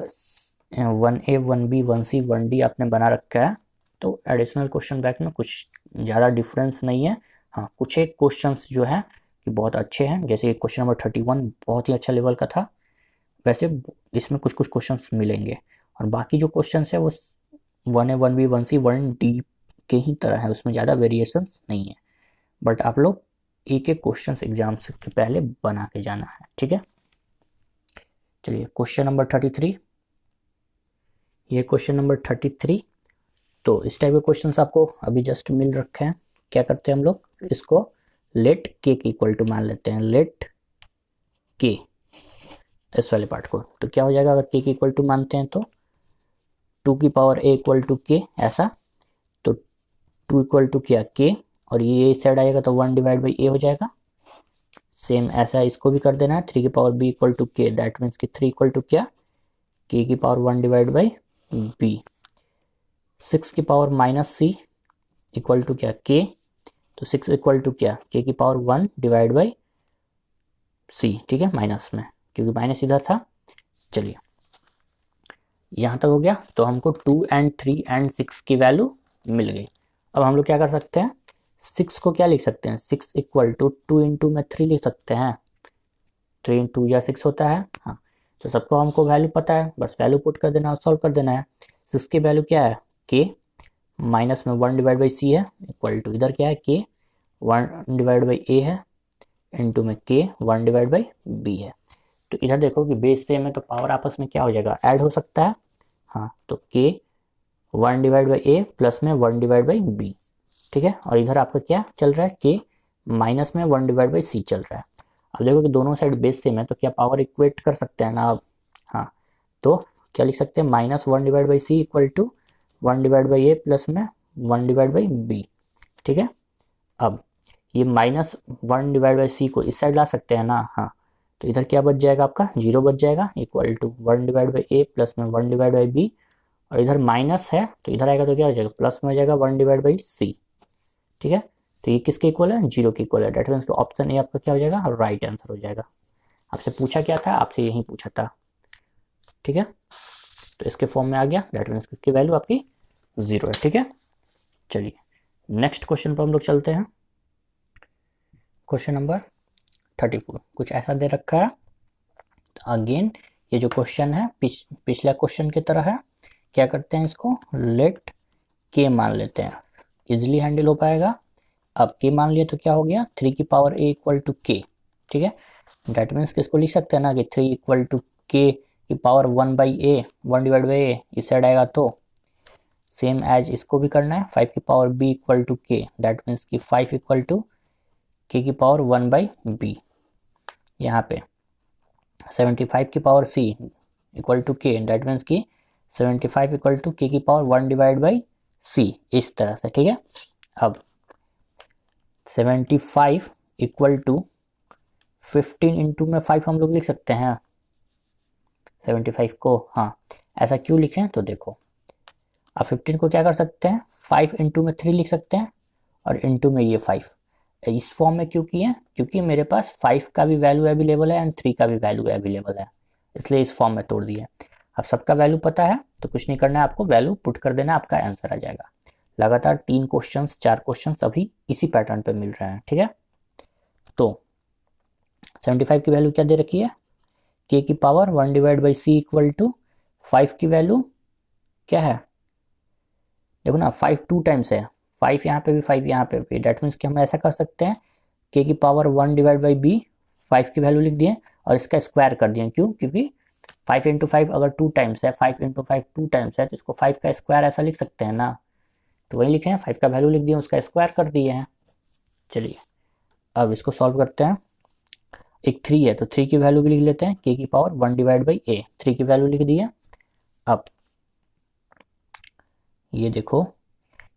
1A 1B 1C 1D आपने बना रखा है तो एडिशनल क्वेश्चन बैंक में कुछ ज़्यादा डिफरेंस नहीं है। हाँ, कुछ एक क्वेश्चंस जो हैं कि बहुत अच्छे हैं, जैसे क्वेश्चन नंबर 31 बहुत ही अच्छा लेवल का था, वैसे इसमें कुछ कुछ क्वेश्चंस मिलेंगे, और बाकी जो क्वेश्चंस है वो 1 ए 1 बी 1 सी 1 डी के ही तरह है, उसमें ज़्यादा वेरिएशंस नहीं है, बट आप लोग एक एक क्वेश्चन एग्जाम से पहले बना के जाना है, ठीक है। चलिए क्वेश्चन नंबर 33, ये क्वेश्चन नंबर 33। तो इस टाइप के क्वेश्चंस आपको अभी जस्ट मिल रखे हैं। क्या करते हैं हम लोग, इसको लेट के इक्वल टू मान लेते हैं, लेट के, इस वाले पार्ट को। तो क्या हो जाएगा अगर के इक्वल टू मानते हैं तो 2 की पावर ए इक्वल टू के, ऐसा। तो 2 इक्वल टू क्या के, और ये साइड आएगा तो 1 डिवाइड बाई ए हो जाएगा। सेम ऐसा इसको भी कर देना है, 3 की पावर बी इक्वल टू के, दैट मीन्स कि 3 इक्वल टू क्या, के की पावर 1 डिवाइड बाई बी। 6 की power minus c equal to क्या, के, तो 6 इक्वल टू क्या, के की पावर 1 डिवाइड बाई सी, ठीक है, माइनस में, क्योंकि माइनस इधर था। चलिए यहाँ तक हो गया। तो हमको 2 एंड 3 एंड 6 की वैल्यू मिल गई। अब हम लोग क्या कर सकते हैं, 6 को क्या लिख सकते हैं, 6 इक्वल टू 2 इंटू में 3 लिख सकते हैं, 3 इंटू या 6 होता है, हाँ। तो सबको हमको वैल्यू पता है, बस वैल्यू पुट कर देना और सॉल्व कर देना है। 6 की वैल्यू क्या है, के, माइनस में 1 डिवाइड बाई सी है, इक्वल टू इधर क्या है, के 1 डिवाइड बाई ए है, इंटू में के 1 डिवाइड बाई बी है। तो इधर देखो कि बेस सेम है तो पावर आपस में क्या हो जाएगा, ऐड हो सकता है, हाँ। तो के 1 डिवाइड बाई ए प्लस में 1 डिवाइड बाई बी, ठीक है। और इधर आपका क्या चल रहा है, के माइनस में 1 डिवाइड बाई सी चल रहा है। अब देखो कि दोनों साइड बेस सेम है तो क्या पावर इक्वेट कर सकते हैं ना अब, हाँ। तो क्या लिख सकते हैं, -1 divide by c equal to 1 divide by a plus में 1 डिवाइड बाई बी, ठीक है। अब ये -1 डिवाइड बाई सी को इस साइड ला सकते हैं ना, हाँ। तो इधर क्या बच जाएगा आपका, 0 बच जाएगा, equal to 1 divide by a plus में 1 डिवाइड बाई बी, और इधर माइनस है तो इधर आएगा तो क्या हो जाएगा, प्लस में हो जाएगा 1 डिवाइड बाई सी, ठीक है। तो ये किसके इक्वल है, 0 के इक्वल है, डेट मीन्स ऑप्शन ए आपका क्या हो जाएगा, राइट आंसर हो जाएगा। आपसे पूछा क्या था, आपसे यही पूछा था, ठीक है। तो इसके फॉर्म में आ गया, डेट मीन्स इसकी वैल्यू आपकी 0 है, ठीक है। चलिए नेक्स्ट क्वेश्चन पर हम लोग चलते हैं। क्वेश्चन नंबर 34 कुछ ऐसा दे रखा है। अगेन ये जो क्वेश्चन है पिछला क्वेश्चन की तरह है। क्या करते हैं, इसको लेट के मान लेते हैं, इजिली हैंडल हो पाएगा। अब के मान लिया तो क्या हो गया, 3 की पावर ए इक्वल टू के, ठीक है। डेट मीन्स किसको लिख सकते हैं ना कि 3 इक्वल टू के की power 1 by A, 1 divide by A, इस साइड आएगा तो सेम एज इसको भी करना है, 5 की पावर बी इक्वल टू के, दैट मीन्स कि 5 इक्वल टू के की पावर 1 बाई बी। यहाँ पे 75 की पावर सी इक्वल टू के, डेट मीन्स कि 75 इक्वल टू के की पावर 1 डिवाइड बाई सी, इस तरह से, ठीक है। अब 75 इक्वल टू 15 इंटू में 5 हम लोग लिख सकते हैं 75 को, हाँ। ऐसा क्यों लिखें, तो देखो अब 15 को क्या कर सकते हैं, 5 इंटू में 3 लिख सकते हैं, और इंटू में ये 5 इस फॉर्म में क्यों किए, क्योंकि मेरे पास 5 का भी वैल्यू अवेलेबल है एंड 3 का भी वैल्यू अवेलेबल है, इसलिए इस फॉर्म में तोड़ दिया। अब सबका वैल्यू पता है तो कुछ नहीं करना है, आपको वैल्यू पुट कर देना, आपका आंसर आ जाएगा। लगातार 3 क्वेश्चंस 4 क्वेश्चंस अभी इसी पैटर्न पे मिल रहे हैं, ठीक है। तो 75 की वैल्यू क्या दे रखी है, के की power 1 divide by c equal to 5 की वैल्यू क्या है, देखो ना 5 2 टाइम्स है, 5 यहाँ पे भी 5 यहाँ पे भी, डेट मीन्स कि हम ऐसा कर सकते हैं, के की पावर 1 डिवाइड बाई बी, 5 की वैल्यू लिख दिए और इसका स्क्वायर कर दिए, क्यों, क्योंकि 5 इंटू 5 अगर 2 टाइम्स है, 5 इंटू 5 2 टाइम्स है, तो इसको 5 का स्क्वायर ऐसा लिख सकते हैं ना, तो वही लिखे हैं, 5 का वैल्यू लिख दिए, उसका स्क्वायर कर दिए हैं। चलिए अब इसको सॉल्व करते हैं। एक 3 है तो 3 की वैल्यू भी लिख लेते हैं, के की पावर 1 डिवाइड बाई ए, 3 की वैल्यू लिख दी है। अब ये देखो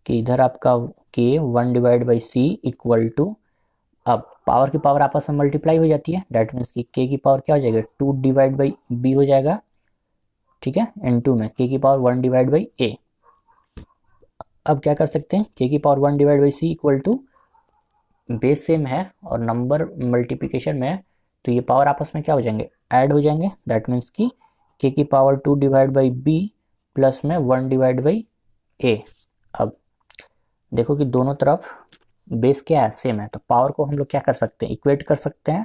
कि इधर आपका k 1 divide by c equal to, अब पावर की पावर आपस में मल्टीप्लाई हो जाती है, डेट मीन्स कि के की पावर क्या हो जाएगा, 2 डिवाइड बाई बी हो जाएगा, ठीक है, इनटू में के की पावर 1 डिवाइड बाई ए। अब क्या कर सकते हैं, के की power 1 divide by c equal to, base same है और नंबर मल्टीप्लिकेशन में है, तो ये पावर आपस में क्या हो जाएंगे, ऐड हो जाएंगे, दैट मीन्स कि के की power 2 divide by b plus में 1 डिवाइड बाई ए। अब देखो कि दोनों तरफ बेस क्या है, सेम है, तो पावर को हम लोग क्या कर सकते हैं, इक्वेट कर सकते हैं।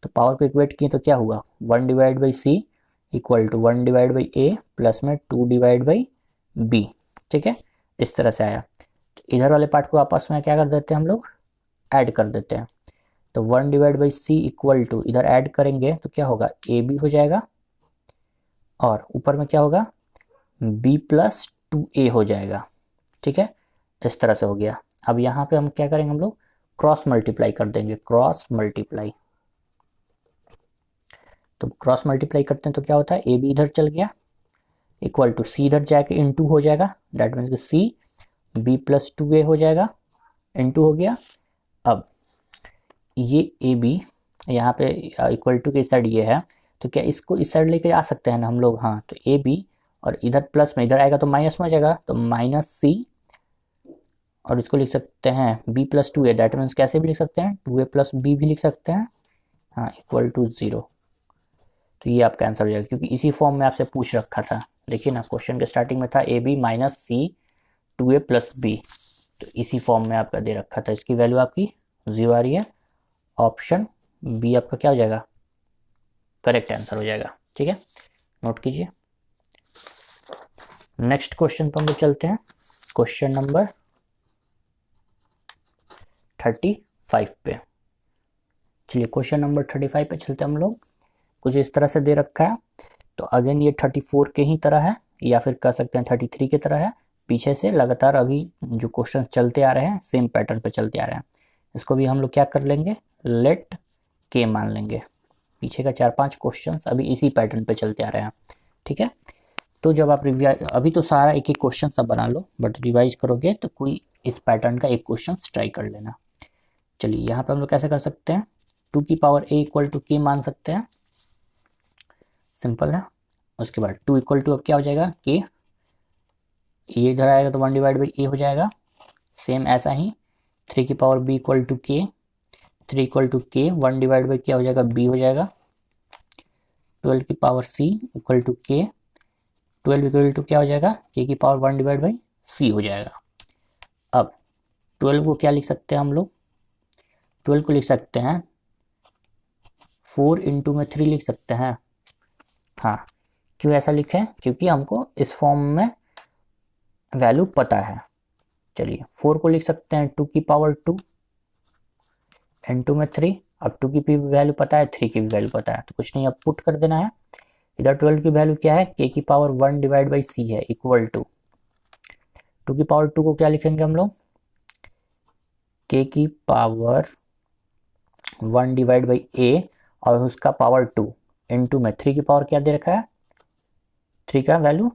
तो पावर को इक्वेट किए तो क्या हुआ, 1 divide by c equal to 1 divide by a plus में 2 डिवाइड बाई बी, ठीक है, इस तरह से आया। तो इधर वाले पार्ट को आपस में क्या कर देते हैं हम लोग, ऐड कर देते हैं। तो 1 divide by c equal to, इधर ऐड करेंगे तो क्या होगा, ए बी हो जाएगा, और ऊपर में क्या होगा, b प्लस 2a हो जाएगा। ठीक है, इस तरह से हो गया। अब यहाँ पे हम क्या करेंगे, हम लोग क्रॉस मल्टीप्लाई कर देंगे, क्रॉस मल्टीप्लाई। तो क्रॉस मल्टीप्लाई करते हैं तो क्या होता है, ए बी इधर चल गया, इक्वल टू सी इधर जाके इनटू हो जाएगा, that means c b plus 2a हो जाएगा, इनटू हो गया। अब ये ए बी यहाँ पे इक्वल टू के साइड ये है, तो क्या इसको इस साइड लेके आ सकते हैं ना हम लोग, हाँ। तो ए बी और इधर प्लस में, इधर आएगा तो माइनस में हो जाएगा, तो माइनस सी, और इसको लिख सकते हैं b plus 2a, that means कैसे भी लिख सकते हैं, 2a प्लस b भी लिख सकते हैं, हाँ, इक्वल टू 0। तो ये आपका आंसर हो जाएगा, क्योंकि इसी फॉर्म में आपसे पूछ रखा था। देखिए ना, क्वेश्चन के स्टार्टिंग में था a b minus c 2a plus b, तो इसी फॉर्म में आपका दे रखा था। इसकी वैल्यू आपकी 0 आ रही है, ऑप्शन बी आपका क्या हो जाएगा, करेक्ट आंसर हो जाएगा। ठीक है, नोट कीजिए। नेक्स्ट क्वेश्चन पर हम लोग चलते हैं, क्वेश्चन नंबर 35 पे। चलिए क्वेश्चन नंबर 35 पे चलते हैं हम लोग। कुछ इस तरह से दे रखा है, तो अगेन ये 34 के ही तरह है, या फिर कह सकते हैं 33 के तरह है। पीछे से लगातार अभी जो क्वेश्चन चलते आ रहे हैं, सेम पैटर्न पे चलते आ रहे हैं। इसको भी हम लोग क्या कर लेंगे, लेट के मान लेंगे। पीछे का 4-5 क्वेश्चन अभी इसी पैटर्न पे चलते आ रहे हैं। ठीक है, तो जब आप अभी तो सारा एक एक क्वेश्चन सब बना लो, बट रिवाइज करोगे तो कोई इस पैटर्न का एक क्वेश्चन ट्राई कर लेना। चलिए यहाँ पे हम लोग कैसे कर सकते हैं, 2 की पावर a इक्वल टू के मान सकते हैं, सिंपल है। उसके बाद 2 इक्वल टू अब क्या हो जाएगा, के, ये इधर आएगा तो 1 डिवाइड बाई a हो जाएगा। सेम ऐसा ही 3 की पावर b इक्वल टू के, 3 इक्वल टू के, 1 डिवाइड बाई क्या हो जाएगा, b हो जाएगा। 12 की पावर c इक्वल टू के, 12 इक्वल टू क्या हो जाएगा, k की पावर 1 डिवाइड बाई c हो जाएगा। अब 12 को क्या लिख सकते हैं हम लोग, 12 को लिख सकते हैं 4 इंटू में 3 लिख सकते हैं, हाँ। क्यों ऐसा लिखें, क्योंकि हमको इस फॉर्म में वैल्यू पता है। चलिए 4 को लिख सकते हैं 2 की पावर 2 इंटू में 3। अब 2 की भी वैल्यू पता है, 3 की भी वैल्यू पता है, तो कुछ नहीं, अब पुट कर देना है। इधर 12 की वैल्यू क्या है, k की पावर 1 डिवाइड बाई c है, इक्वल टू 2 की पावर 2 को क्या लिखेंगे हम लोग, k की पावर 1 डिवाइड बाई a और उसका पावर 2 इंटू में 3 की पावर क्या दे रखा है, 3 का वैल्यू।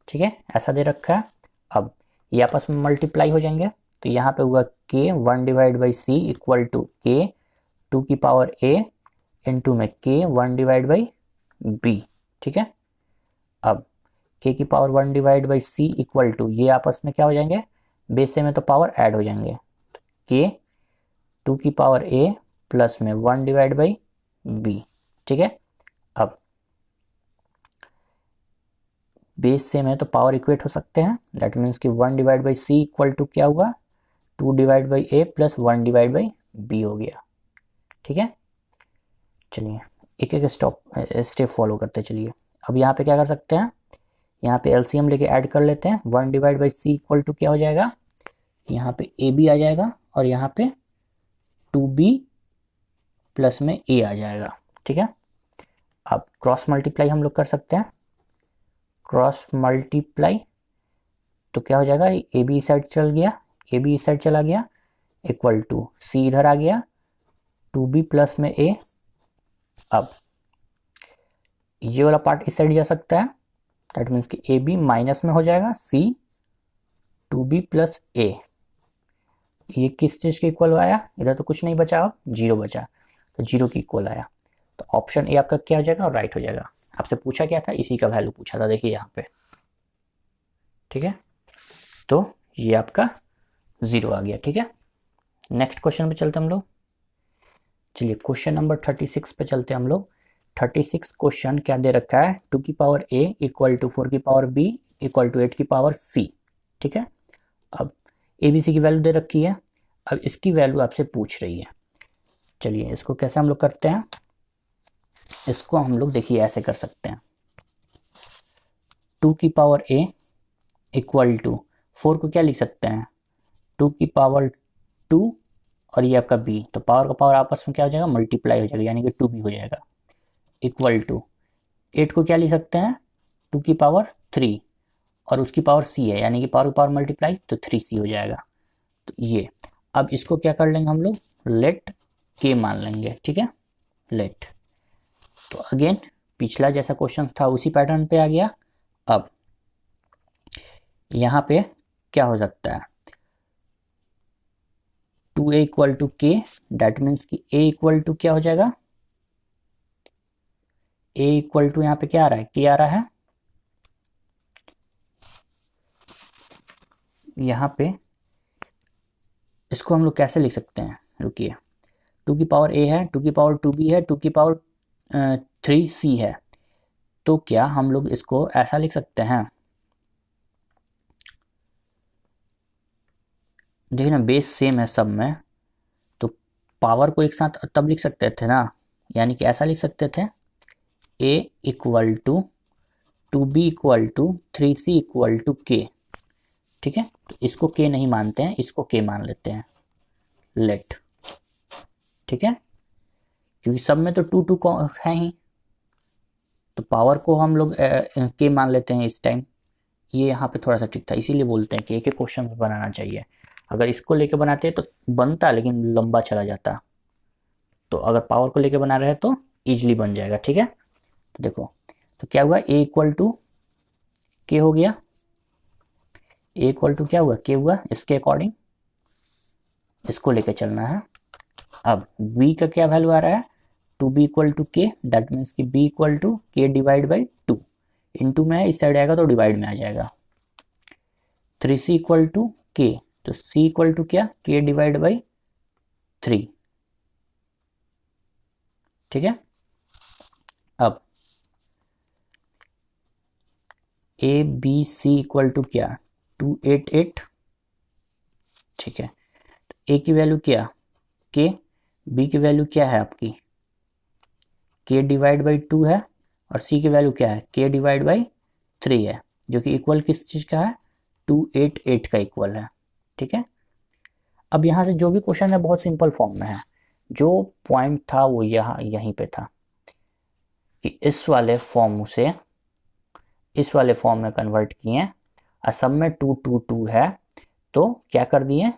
ठीक है, ऐसा दे रखा है। अब ये आपस में मल्टीप्लाई हो जाएंगे, तो यहाँ पे हुआ k 1 divide by c equal to k 2 की पावर a इंटू में k 1 डिवाइड बाई b। ठीक है, अब k की power 1 divide by c equal to, ये आपस में क्या हो जाएंगे, बेस में तो पावर ऐड हो जाएंगे, k 2 की पावर a प्लस में 1 डिवाइड बाई b। ठीक है, अब बेस सेम है तो पावर इक्वेट हो सकते हैं, दैट मीन्स कि 1 divide by c equal to क्या हुआ, 2 divide by a plus 1 divide by b हो गया। ठीक है, चलिए एक एक स्टेप फॉलो करते चलिए। अब यहाँ पे क्या कर सकते हैं, यहाँ पे एलसीएम लेके ऐड कर लेते हैं। 1 divide by c equal to क्या हो जाएगा, यहाँ पे ए बी आ जाएगा, और यहाँ पे 2b प्लस में a आ जाएगा। ठीक है, अब क्रॉस मल्टीप्लाई हम लोग कर सकते हैं, क्रॉस मल्टीप्लाई तो क्या हो जाएगा, ए बी साइड चल गया, ए बी साइड चला गया, इक्वल टू सी इधर आ गया, 2b प्लस में a। अब ये वाला पार्ट इस साइड जा सकता है, दैट मीन्स कि ए बी माइनस में हो जाएगा, सी 2b प्लस a। ये किस चीज़ के इक्वल आया, इधर तो कुछ नहीं बचा, अब 0 बचा, तो 0 की इक्वल आया। तो ऑप्शन ए आपका क्या हो जाएगा, और राइट हो जाएगा। आपसे पूछा क्या था, इसी का वैल्यू पूछा था, देखिए यहाँ पे। ठीक है, तो ये आपका 0 आ गया। ठीक है, नेक्स्ट क्वेश्चन पे चलते हम लोग। चलिए क्वेश्चन नंबर 36 पे चलते हम लोग। 36 क्वेश्चन क्या दे रखा है, 2 की पावर a इक्वल टू 4 की पावर b इक्वल टू 8 की पावर c। ठीक है, अब ए बी सी की वैल्यू दे रखी है, अब इसकी वैल्यू आपसे पूछ रही है। चलिए इसको कैसे हम लोग करते हैं, इसको हम लोग देखिए ऐसे कर सकते हैं, 2 की पावर a इक्वल टू 4 को क्या लिख सकते हैं 2 की पावर 2 और ये आपका b, तो पावर का पावर आपस में क्या हो जाएगा मल्टीप्लाई हो जाएगा, यानी कि 2b हो जाएगा। इक्वल टू 8 को क्या लिख सकते हैं 2 की पावर 3 और उसकी पावर c है, यानी कि पावर की पावर मल्टीप्लाई, तो 3c हो जाएगा। तो ये अब इसको क्या कर लेंगे हम लोग लेट k मान लेंगे, ठीक है लेट। तो अगेन पिछला जैसा क्वेश्चन था उसी पैटर्न पे आ गया। अब यहाँ पे क्या हो सकता है 2a equal to k, that means कि a इक्वल टू क्या हो जाएगा a इक्वल टू यहाँ पे क्या आ रहा है k आ रहा है, यहाँ पे इसको हम लोग कैसे लिख सकते हैं रुकिए 2 की पावर a है 2 की पावर 2b है 2 की पावर 3c है, तो क्या हम लोग इसको ऐसा लिख सकते हैं, देखिए ना बेस सेम है सब में, तो पावर को एक साथ तब लिख सकते थे ना, यानी कि ऐसा लिख सकते थे a equal to 2b equal to 3c equal to k, ठीक है। तो इसको k नहीं मानते हैं, इसको k मान लेते हैं लेट, ठीक है, क्योंकि सब में तो 2 2 है ही, तो पावर को हम लोग k मान लेते हैं इस टाइम। ये यहाँ पे थोड़ा सा ठीक था, इसीलिए बोलते हैं कि एक एक क्वेश्चन बनाना चाहिए। अगर इसको लेके बनाते तो बनता लेकिन लंबा चला जाता, तो अगर पावर को लेके बना रहे हैं तो इजीली बन जाएगा, ठीक है। तो देखो तो क्या हुआ a इक्वल टू k हो गया, a इक्वल टू क्या हुआ k हुआ, इसके अकॉर्डिंग इसको लेके चलना है। अब b का क्या वैल्यू आ रहा है 2b equal to k, that means कि b equal to k divide by 2, into में है इस साइड आएगा तो डिवाइड में आ जाएगा। 3c इक्वल टू k, तो c इक्वल टू क्या k डिवाइड बाई 3, ठीक है। अब a b c equal to क्या 288, ठीक है। तो a की वैल्यू क्या k, b की वैल्यू क्या है आपकी k डिवाइड बाई 2 है, और c की वैल्यू क्या है k डिवाइड बाई 3 है, जो कि इक्वल किस चीज़ का है 288 का इक्वल है, ठीक है। अब यहाँ से जो भी क्वेश्चन है बहुत सिंपल फॉर्म में है, जो पॉइंट था वो यहीं पे था कि इस वाले फॉर्म से इस वाले फॉर्म में कन्वर्ट किए, और सब में 2 2 2 है, तो क्या कर दिए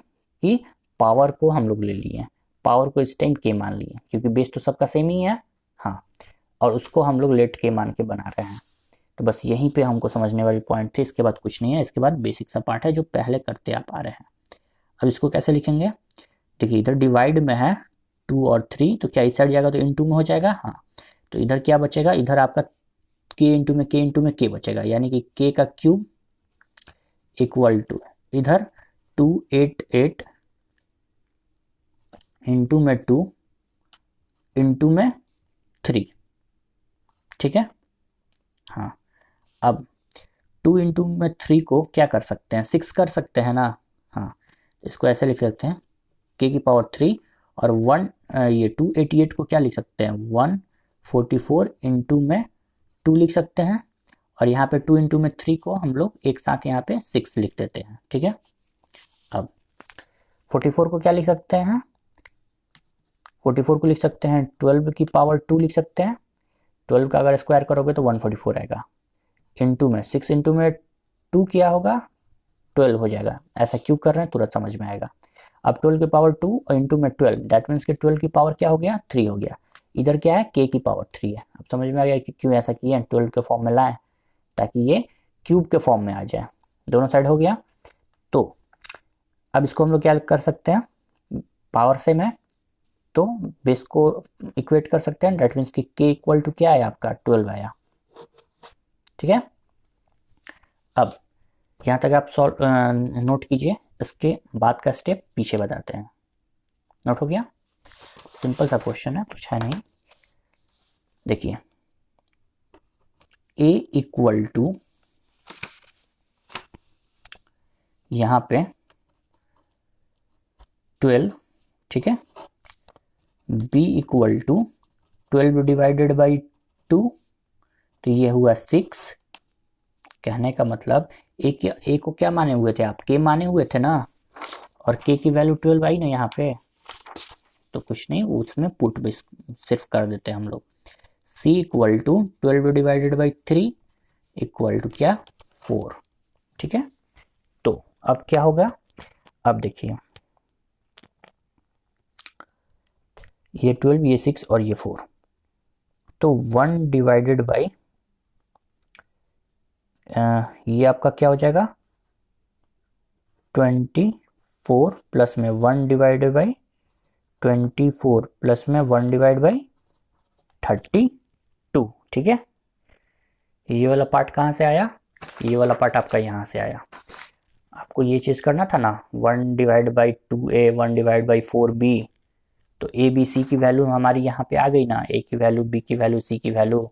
कि पावर को हम लोग ले लिए, पावर को इस टाइम के मान लिए, क्योंकि बेस तो सबका सेम ही है, हाँ, और उसको हम लोग लेट के मान के बना रहे हैं। तो बस यहीं पे हमको समझने वाली पॉइंट थी, इसके बाद कुछ नहीं है, इसके बाद बेसिक सा पार्ट है जो पहले करते आप आ रहे हैं। अब इसको कैसे लिखेंगे, देखिए इधर डिवाइड में है 2 और 3, तो क्या इस साइड जाएगा तो इनटू में हो जाएगा, हाँ, तो इधर क्या बचेगा, इधर आपका k इंटू में k बचेगा, यानी कि k का क्यूब इक्वल टू इधर 288 इंटू में 2 इंटू में 3, ठीक है, हाँ। अब 2 इंटू में 3 को क्या कर सकते हैं 6 कर सकते हैं ना, हाँ, इसको ऐसे लिख सकते हैं k की पावर 3, और 1 ये 288 को क्या लिख सकते हैं 144 इंटू में 2 लिख सकते हैं, और यहाँ पे 2 इंटू में 3 को हम लोग एक साथ यहाँ पे 6 लिख देते हैं, ठीक है। अब 44 को क्या लिख सकते हैं 44 को लिख सकते हैं 12 की पावर 2 लिख सकते हैं, 12 का अगर स्क्वायर करोगे तो 144 आएगा, इंटू में 6 इंटू में 2 किया होगा 12 हो जाएगा, ऐसा क्यों कर रहे हैं तुरंत समझ में आएगा। अब 12 की पावर 2 और इंटू में 12, दैट मीन्स कि 12 की पावर क्या हो गया 3 हो गया, इधर क्या है k की पावर 3 है। अब समझ में आ गया कि क्यों ऐसा किया 12 के फॉर्म में लाए, ताकि ये क्यूब के फॉर्म में आ जाए, दोनों साइड हो गया। तो अब इसको हम लोग क्या कर सकते हैं, पावर से में तो बेस को इक्वेट कर सकते हैं, दैट मीन्स कि k इक्वल टू क्या है आपका 12 आया, ठीक है। अब यहाँ तक आप सॉल्व नोट कीजिए, इसके बाद का स्टेप पीछे बताते हैं। नोट हो गया, सिंपल सा क्वेश्चन है, कुछ है नहीं। देखिए a इक्वल टू यहाँ पे 12, ठीक है, b equal to 12 divided by 2, तो ये हुआ 6, कहने का मतलब ए को क्या माने हुए थे आप, के माने हुए थे ना, और के की वैल्यू 12 आई ना यहाँ पे, तो कुछ नहीं उसमें पुट भी सिर्फ कर देते हैं हम लोग। c equal to 12 divided by 3 equal to क्या 4, ठीक है। तो अब क्या होगा, अब देखिए ये 12 ये 6 और ये 4, तो 1 डिवाइडेड बाई ये आपका क्या हो जाएगा 24 प्लस में 1 डिवाइडेड बाई 24 प्लस में 1 डिवाइड बाई 32, ठीक है। ये वाला पार्ट कहाँ से आया, ये वाला पार्ट आपका यहाँ से आया। आपको ये चीज़ करना था ना 1 divide by 2a 1 divide by 4b, तो ए बी सी की वैल्यू हमारी यहाँ पे आ गई ना, ए की वैल्यू बी की वैल्यू सी की वैल्यू।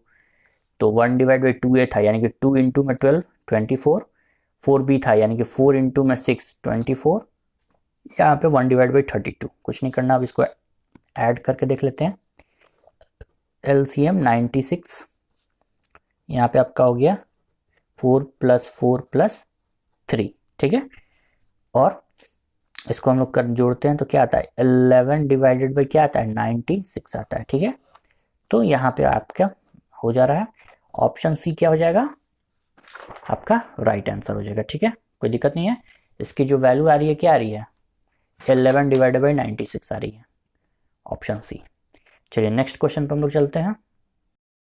तो 1 डिवाइड बाई 2a था यानी कि 2 इंटू में 12 24, 4b था यानी कि 4 इंटू में 6 24, यहाँ पे 1 डिवाइड बाई 32, कुछ नहीं करना। अब इसको ऐड करके देख लेते हैं। LCM 96, यहाँ पे आपका हो गया 4 + 4 + 3, ठीक है। और इसको हम लोग कर जोड़ते हैं तो क्या आता है 11 डिवाइडेड बाई क्या आता है 96 आता है, ठीक है। तो यहाँ पे आपका हो जा रहा है ऑप्शन सी क्या हो जाएगा आपका राइट आंसर हो जाएगा, ठीक है। कोई दिक्कत नहीं है। इसकी जो वैल्यू आ रही है क्या आ रही है 11 डिवाइडेड बाई 96 आ रही है, ऑप्शन सी। चलिए नेक्स्ट क्वेश्चन पर हम लोग चलते हैं।